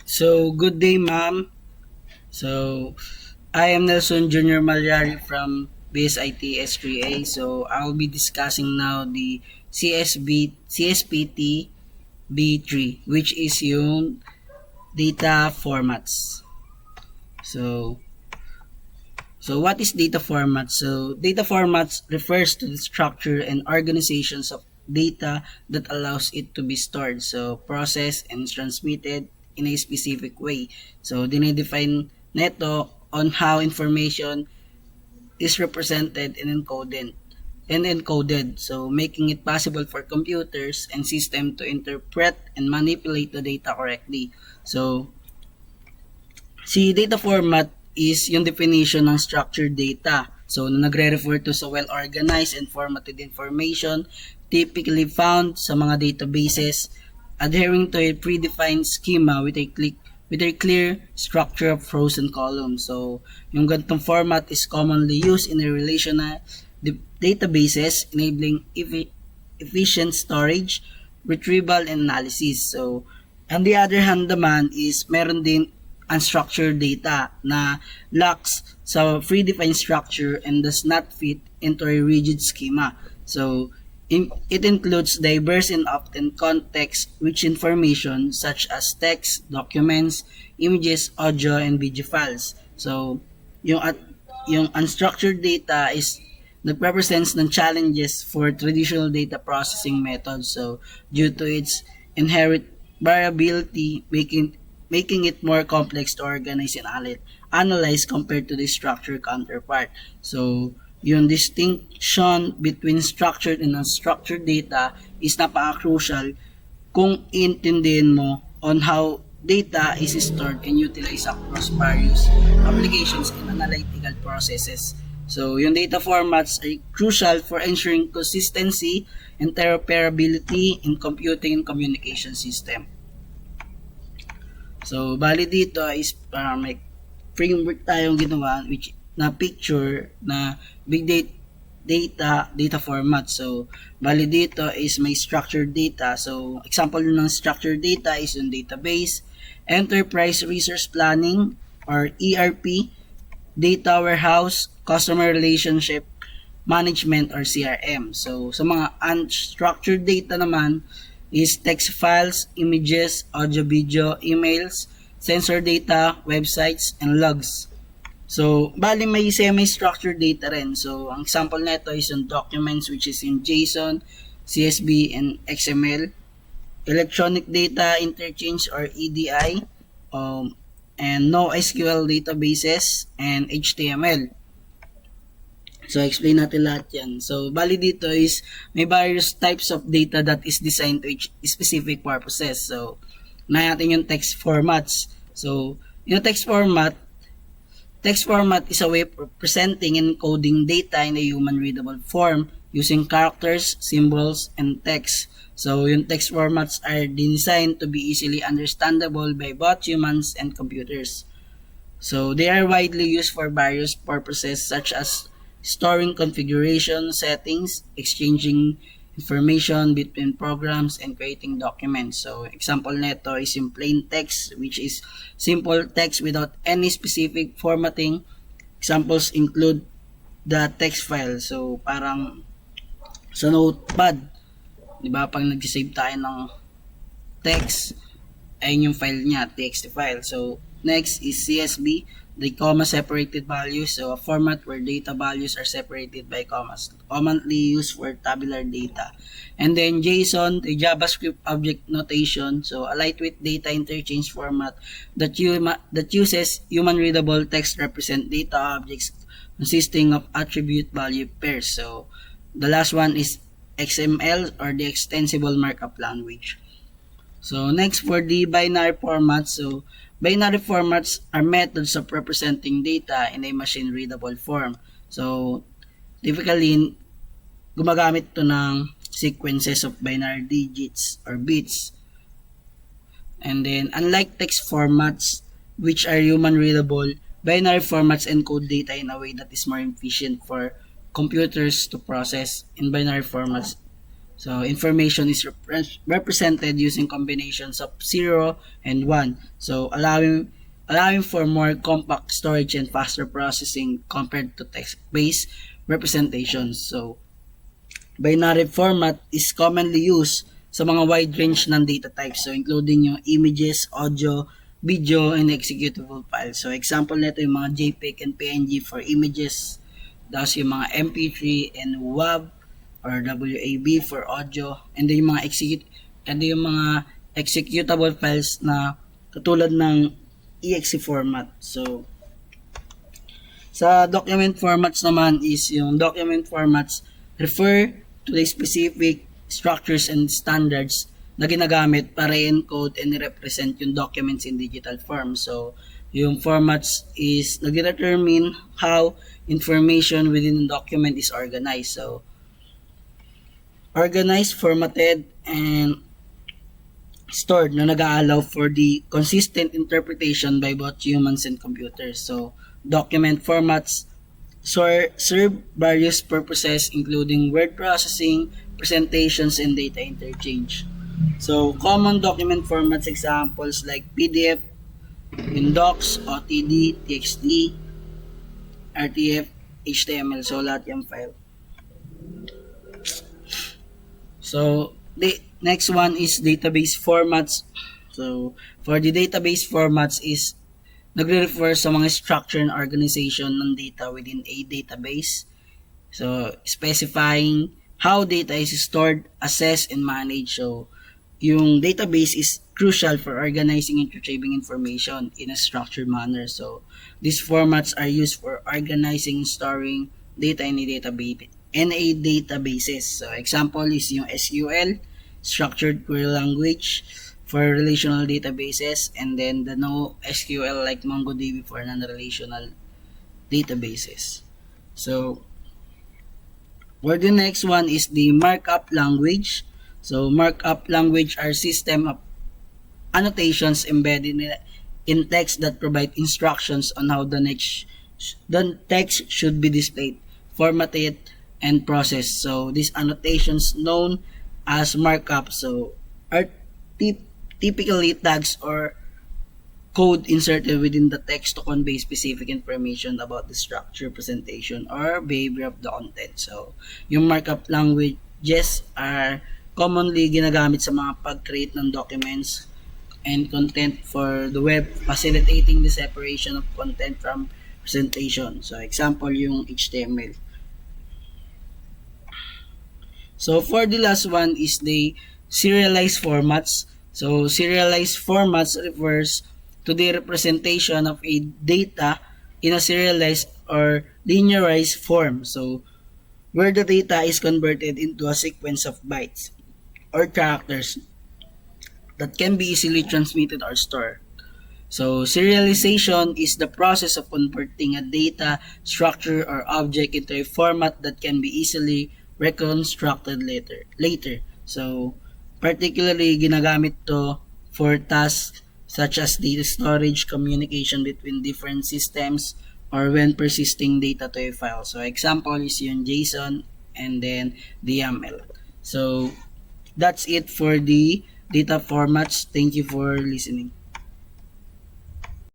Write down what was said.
So, good day, ma'am. So, I am Nelson Junior Malyari from BSIT S3A. So, I'll be discussing now the CSPT B3, which is yung data formats. So, so what is data format? So, data formats refers to the structure and organizations of data that allows it to be stored, so processed and transmitted in a specific way. So, dinedefine neto on how information is represented and encoded, so making it possible for computers and system to interpret and manipulate the data correctly. So, si data format is yung definition ng structured data. So, na nagre-refer to sa well-organized and formatted information typically found sa mga databases adhering to a predefined schema with a clear structure of rows and columns. So, yung ganitong format is commonly used in a relational databases enabling efficient storage, retrieval, and analysis. So, on the other hand naman is meron din unstructured data na lacks sa predefined structure and does not fit into a rigid schema. So, it includes diverse and often context-rich information such as text, documents, images, audio, and video files. So, yung unstructured data is nagrepresents ng challenges for traditional data processing methods. So, due to its inherent variability, making it more complex to organize and analyze compared to the structured counterpart. So, yung distinction between structured and unstructured data is napaka-crucial kung intindihin mo on how data is stored and utilized across various applications and analytical processes. So, yung data formats are crucial for ensuring consistency, interoperability in computing and communication system. So, bali dito is parang may framework tayong ginawa which na picture na big data format. So, bali dito is may structured data. So, example ng structured data is yung database, enterprise resource planning or ERP, data warehouse, customer relationship management or CRM. So, sa mga unstructured data naman, is text files, images, audio, video, emails, sensor data, websites, and logs. So, bali may semi-structured data rin. So, ang example nito is yung documents which is in JSON, CSV, and XML. Electronic data interchange or EDI, and NoSQL databases, and HTML. So, explain natin lahat yan. So, bali dito is may various types of data that is designed to each specific purposes. So, natin yung text formats. So, yung text format is a way of presenting and encoding data in a human readable form using characters, symbols, and text. So, yung text formats are designed to be easily understandable by both humans and computers. So, they are widely used for various purposes such as storing configuration settings, exchanging information between programs, and creating documents. So, example neto is yung plain text, which is simple text without any specific formatting. Examples include the text file. So, parang sa notepad, di ba, pag nag-save tayo ng text, ayun yung file niya, txt file. So, next is CSV, the comma-separated values, so a format where data values are separated by commas, commonly used for tabular data. And then JSON, the JavaScript object notation, so a lightweight data interchange format that uses human-readable text represent data objects consisting of attribute value pairs. So the last one is XML or the Extensible Markup Language. So next for the binary format, so binary formats are methods of representing data in a machine-readable form. So, typically, gumagamit to ng sequences of binary digits or bits. And then, unlike text formats, which are human-readable, binary formats encode data in a way that is more efficient for computers to process. In binary formats, So information is represented using combinations of 0 and 1. So allowing for more compact storage and faster processing compared to text-based representations. So binary format is commonly used sa mga wide range ng data types. So including yung images, audio, video, and executable files. So example nito yung mga JPEG and PNG for images. Tapos yung mga MP3 and WAV or WAV for audio. And then yung mga executable files na katulad ng exe format. So sa document formats naman is yung document formats refer to the specific structures and standards na ginagamit para encode and represent yung documents in digital form. So, yung formats is nag-determine how information within the document is organized. So, organized, formatted, and stored na nag-aalaw for the consistent interpretation by both humans and computers. So, document formats serve various purposes including word processing, presentations, and data interchange. So, common document formats examples like PDF, Docs, OTD, TXT, RTF, HTML. So, lahat yung file. So, the next one is database formats. So, for the database formats is nagre-refer sa mga structure and organization ng data within a database. So, specifying how data is stored, assessed, and managed. So, yung database is crucial for organizing and retrieving information in a structured manner. So, these formats are used for organizing and storing data in a databases. So, example is yung SQL, Structured Query Language, for relational databases, and then the NoSQL like MongoDB for non-relational databases. So, for the next one is the markup language. So, markup language are system of annotations embedded in text that provide instructions on how the text should be displayed, formatted, and processed. So, these annotations known as markup are typically tags or code inserted within the text to convey specific information about the structure, presentation, or behavior of the content. So, yung markup languages are commonly ginagamit sa mga pag-create ng documents and content for the web, facilitating the separation of content from presentation. So, example yung HTML. So, for the last one is the serialized formats. So, serialized formats refers to the representation of a data in a serialized or linearized form. So, where the data is converted into a sequence of bytes or characters that can be easily transmitted or stored. So, serialization is the process of converting a data, structure, or object into a format that can be easily reconstructed later. So, particularly ginagamit to for tasks such as data storage, communication between different systems, or when persisting data to a file. So, example is yung JSON and then the YAML. So, that's it for the data formats. Thank you for listening.